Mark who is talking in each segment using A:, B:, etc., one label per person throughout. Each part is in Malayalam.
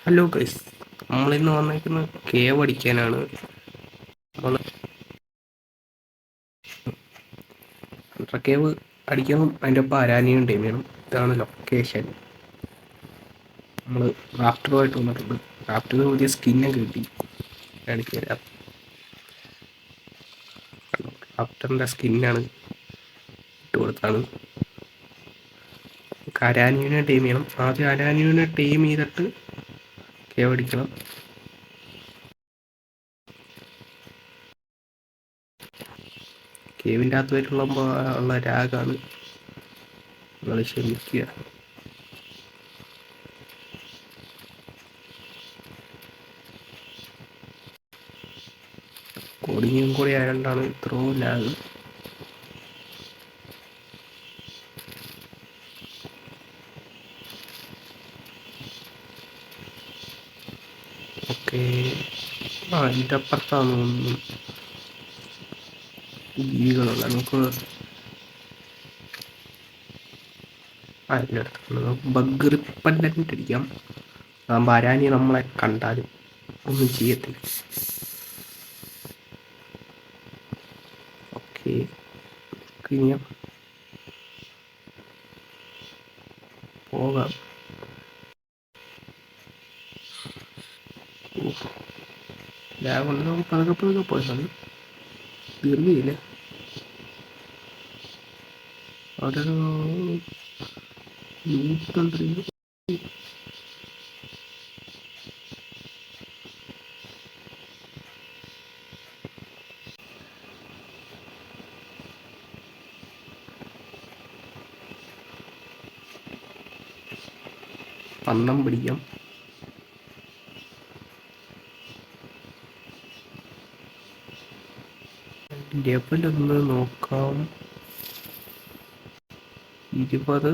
A: ഹലോ ഗൈസ്, നമ്മളിന്ന് വന്നേക്കുന്നത് കേവ് അടിക്കാനാണ്. നമ്മൾ കേവ് അടിക്കണം. അതിൻ്റെ ഒപ്പം അരാനിയും ടീം ചെയ്യണം. ഇതാണ് ലൊക്കേഷൻ. നമ്മൾ റാഫ്റ്ററുമായിട്ട് വന്നിട്ടുണ്ട്. റാഫ്റ്ററിന് പുതിയ സ്കിന്നൊക്കെ കിട്ടി. കാണിച്ചു തരാം. റാഫ്റ്ററിൻ്റെ സ്കിന്നാണ് ഇട്ട് കൊടുത്താണ്. അരാനിയെ ടീം ചെയ്യണം. ആദ്യം അരാനിയെ ടീം ചെയ്തിട്ട് കേവ് അടിക്കണം. കേവിൻ്റെ അകത്ത് വരുമ്പോൾ ഉള്ള രാഗാണ്. നിങ്ങൾ ക്ഷമിക്കുക. കോഡിങ്ങും കൂടി ആയതുകൊണ്ടാണ് ഇത്രയും ലാഗ്. ഓക്കെ, ഇതിൻ്റെ അപ്പുറത്താണ് തോന്നുന്നു ജീവികളുള്ള. നമുക്ക് അതിനടുത്ത് നമുക്ക് ബഗ് റിപ്പല്ലൻ്റ് അടിക്കാം. അതാകുമ്പോൾ അരാനി നമ്മളെ കണ്ടാലും ഒന്നും ചെയ്യത്തില്ല. ഓക്കെ, ഇനി പോകാം. ലാഗുണ്ട്. നമുക്ക് പതുക്കെ പതുക്കെ പോയത് ദീർഘയില്ല. അതൊരു നൂറ്റന്ത്രണ്ട് പന്നം പിടിക്കാം. ലെവലൊന്ന് നോക്കാം. 20 10.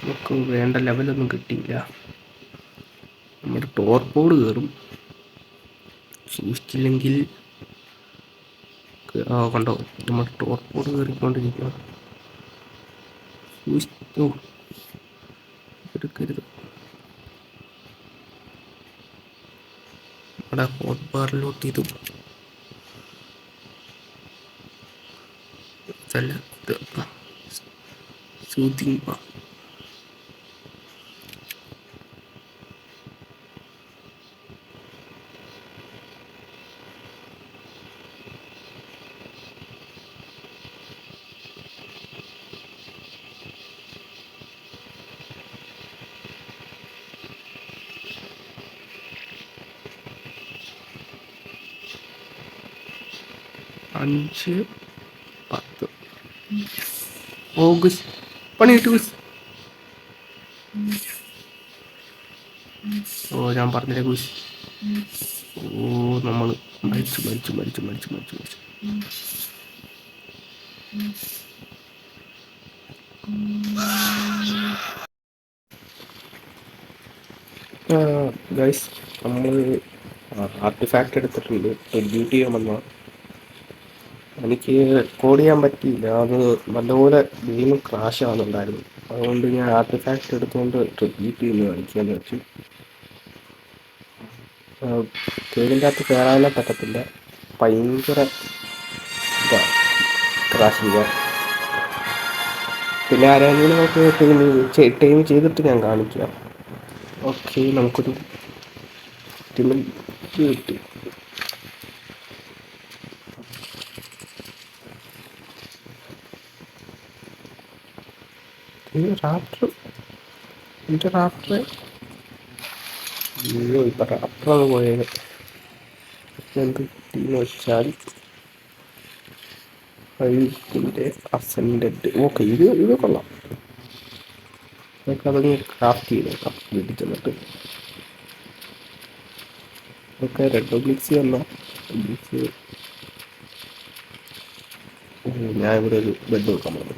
A: നമുക്ക് വേണ്ട ലെവലൊന്നും കിട്ടിയില്ല. നമ്മുടെ ടോർപോഡ് കയറും. സൂക്ഷിച്ചില്ലെങ്കിൽ കണ്ടോ, നമ്മുടെ ടോർപോഡ് കയറിക്കൊണ്ടിരിക്കുക. സൂക്ഷിച്ചോ, എടുക്കരുത്. നമ്മുടെ ഹോട്ട് ബാറിലോട്ട് ഇത് ഇതല്ല, ഇത് സൂതിങ് ബാർ. അഞ്ച് 10 ഓഗസ്റ്റ് പണി കിട്ടി. ഓ, ഞാൻ പറഞ്ഞില്ലേ കുസ്. ഓ, നമ്മൾ മരിച്ചു മരിച്ചു മരിച്ചു മരിച്ചു മരിച്ചു മരിച്ചു. ഗൈസ്, നമ്മൾ ആർട്ടിഫാക്റ്റ് എടുത്തിട്ടുണ്ട്. ഡ്യൂട്ടി ചെയ്യാൻ വന്ന എനിക്ക് കോഡ് ചെയ്യാൻ പറ്റിയില്ല. അത് നല്ലപോലെ ഗെയിം ക്രാഷ് ആവുന്നുണ്ടായിരുന്നു. അതുകൊണ്ട് ഞാൻ ആർട്ടിഫാക്റ്റ് എടുത്തുകൊണ്ട് ട്രിബ്യൂട്ട് ചെയ്യുന്നു കളിക്കാന്ന് വെച്ചു. കേവിൻ്റെ അകത്ത് കയറാനേ പറ്റത്തില്ല. ഭയങ്കര ഇതാണ് ക്രാഷ് ചെയ്യുക. പിന്നെ ആരെങ്കിലും നമുക്ക് ടൈം ചെയ്തിട്ട് ഞാൻ കാണിക്കാം. ഓക്കെ, നമുക്കൊരു കിട്ടി. റാപ്റ്റർ അയ്യോ, ഇപ്പം റാപ്റ്ററാണ് പോയത്. എന്ത് കിട്ടിയെന്ന് വെച്ചാൽ ഹൈറ്റിൻ്റെ അസെൻഡൻറ്റ്. ഓക്കെ, ഇത് കൊള്ളാം. അതൊക്കെ അതങ്ങ് ക്രാഫ്റ്റ് ചെയ്തേക്കാം വീട്ടിൽ ചെന്നിട്ട്. ഓക്കെ, റെഡ് ഒബ്ലിക്സി അല്ല, ഒബ്ലിക്സി ഞാൻ ഇവിടെ ഒരു ബെഡ് വെക്കാൻ പോകുന്നു.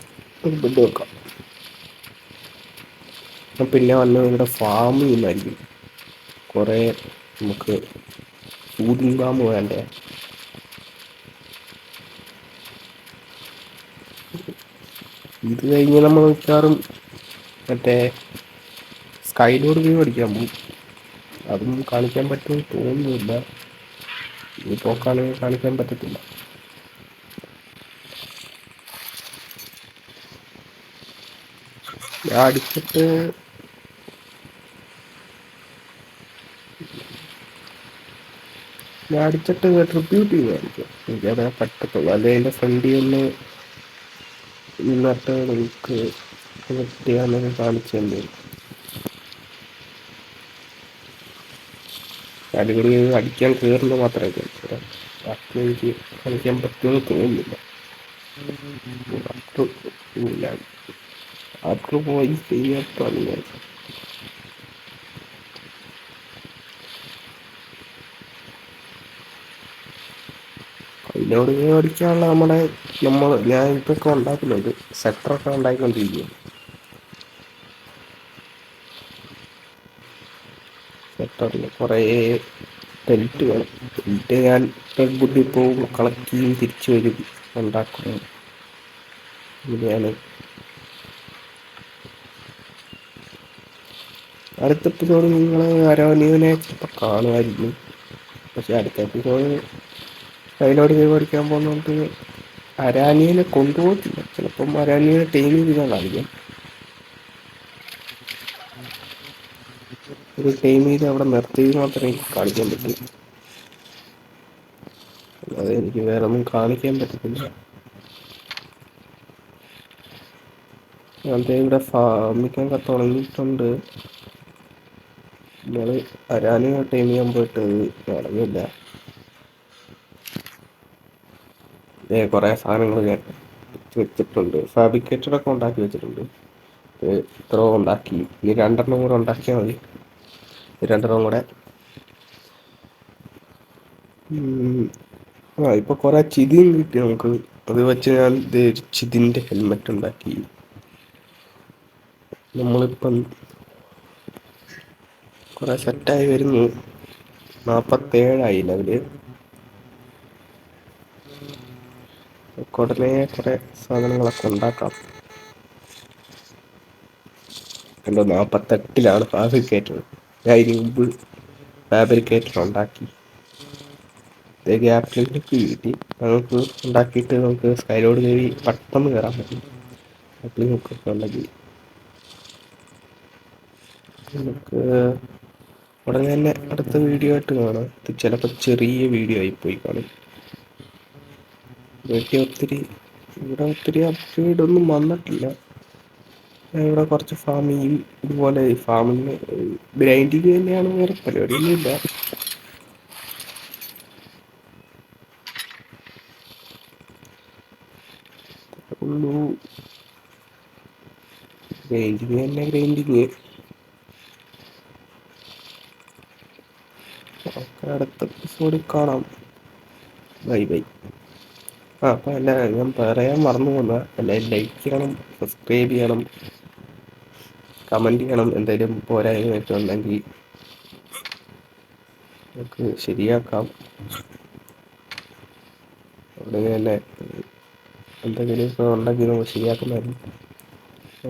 A: ഒരു ബെഡ് വെക്കാം. പിന്നെ വന്ന് ഇവിടെ ഫാം ചെയ്യുന്നതായിരിക്കും. കുറേ നമുക്ക് സൂതിങ് ഫാം വേണ്ടേ. ഇത് കഴിഞ്ഞ് നമ്മൾ മിക്കവാറും മറ്റേ സ്കൈലോഡ് വ്യൂ അടിക്കാൻ പോകും. അതും കാണിക്കാൻ പറ്റുമെന്ന് തോന്നുന്നില്ല. ഈ പോക്കാണെങ്കിൽ കാണിക്കാൻ പറ്റത്തില്ല. ഞാൻ അടിച്ചിട്ട് ട്രിബ്യൂട്ട് ചെയ്യുന്നതായിരിക്കും. എനിക്കത് പറ്റത്തുള്ളൂ. അല്ലെങ്കിൽ അതിൻ്റെ ഫ്രണ്ടിൽ ഒന്ന് നിന്നിട്ട് നമുക്ക് ചെയ്യാനൊക്കെ കാണിച്ചു തരും. അടിപൊളി അടിക്കാൻ കയറുന്നത് മാത്രമേ കാണിച്ചു. ബാക്കി എനിക്ക് കളിക്കാൻ പറ്റുമെന്ന് തോന്നുന്നില്ല. ആർക്ക് പോയി ചെയ്യാത്തതാണ് ഞാൻ. അതിനോട് അടിക്കാനുള്ള ഞാൻ ഇതൊക്കെ ഉണ്ടാക്കുന്നുണ്ട്. സെറ്ററൊക്കെ ഉണ്ടാക്കിക്കൊണ്ടിരിക്കുകയാണ്. സെറ്ററിൽ കുറേ ടെൻറ്റ് വേണം. ടെൻറ്റ് ഞാൻ റെഡ് ബുഡിൽ പോകും, കളക്ട് ചെയ്യും, തിരിച്ചു വരും, ഉണ്ടാക്കും. ഇങ്ങനെയാണ്. അടുത്ത എപ്പിസോഡ് നിങ്ങൾ അരോനീവിനെ ചിലപ്പോൾ കാണുമായിരിക്കും. പക്ഷെ അടുത്ത എപ്പിസോഡ് കയ്യിലോട് കൈവടിക്കാൻ പോകുന്നതുകൊണ്ട് അരാനിയനെ കൊണ്ടുപോകത്തില്ല. ചിലപ്പം അരാനിയനെ ടൈം ചെയ്ത് കാണിക്കും. ഒരു ടൈം ചെയ്ത് അവിടെ നിർത്തിയത് മാത്രമേ എനിക്ക് കാണിക്കാൻ പറ്റൂ. അല്ലാതെ എനിക്ക് വേറെ ഒന്നും കാണിക്കാൻ പറ്റത്തില്ല. അതേ ഇവിടെ ഫാമിക്കൊക്കെ തുടങ്ങിയിട്ടുണ്ട്. നമ്മൾ അരാന് ടൈം ചെയ്യാൻ പോയിട്ട് നടന്നില്ല. കുറേ സാധനങ്ങൾ ഞാൻ വെച്ചിട്ടുണ്ട്. ഫാബ്രിക്കേറ്റഡൊക്കെ ഉണ്ടാക്കി വെച്ചിട്ടുണ്ട്. ഇത്ര ഉണ്ടാക്കി. ഇനി 2 കൂടെ ഉണ്ടാക്കിയാൽ മതി. 2 കൂടെ. ഇപ്പൊ കുറെ ചിതിയും കിട്ടി നമുക്ക്. അത് വെച്ച് ഞാൻ ചിതിന്റെ ഹെൽമെറ്റ് ഉണ്ടാക്കി. നമ്മളിപ്പം കുറെ സെറ്റായി വരുന്നു. 47 ലെവല്. ഉടനെ കുറെ സാധനങ്ങളൊക്കെ ഉണ്ടാക്കാം. എന്തോ 48 ഫാബ്രിക്കേറ്റർ. ഞാൻ ഇതിന് മുമ്പ് ഫാബ്രിക്കേറ്റർ ഉണ്ടാക്കി. ഗ്യാപ്പിലേക്ക് കിട്ടി. നമുക്ക് ഉണ്ടാക്കിയിട്ട് നമുക്ക് സ്കൈലോഡ് കയറി പെട്ടെന്ന് കയറാൻ പറ്റും. അപ്ലിക്കൊക്കെ ഉണ്ടെങ്കിൽ നമുക്ക് ഉടനെ തന്നെ അടുത്ത വീഡിയോ ആയിട്ട് കാണാം. ഇത് ചിലപ്പോൾ ചെറിയ വീഡിയോ ആയിപ്പോയി കാണും. ഇവിടെ ഒത്തിരി അപ്ഗ്രേഡ് ഒന്നും വന്നിട്ടില്ല. ഇവിടെ കുറച്ച് ഫാമിങ് ഇതുപോലെ ഫാമിങ് ഗ്രൈൻഡിങ് തന്നെയാണ്. വേറെ പരിപാടിയൊന്നുമില്ല. ഗ്രൈൻഡിങ് അടുത്ത എപ്പിസോഡിൽ കാണാം. Bye bye. അപ്പം ഞാൻ പറയാൻ മറന്നു പോകുന്ന എല്ലാവരും ലൈക്ക് ചെയ്യണം, സബ്സ്ക്രൈബ് ചെയ്യണം, കമൻറ്റ് ചെയ്യണം. എന്തെങ്കിലും പോരായ്മയൊക്കെ ഉണ്ടെങ്കിൽ നമുക്ക് ശരിയാക്കാം. ഉടനെ തന്നെ എന്തെങ്കിലുമൊക്കെ ഉണ്ടെങ്കിൽ നമുക്ക് ശരിയാക്കുന്നതായിരിക്കും.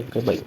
A: Okay bye.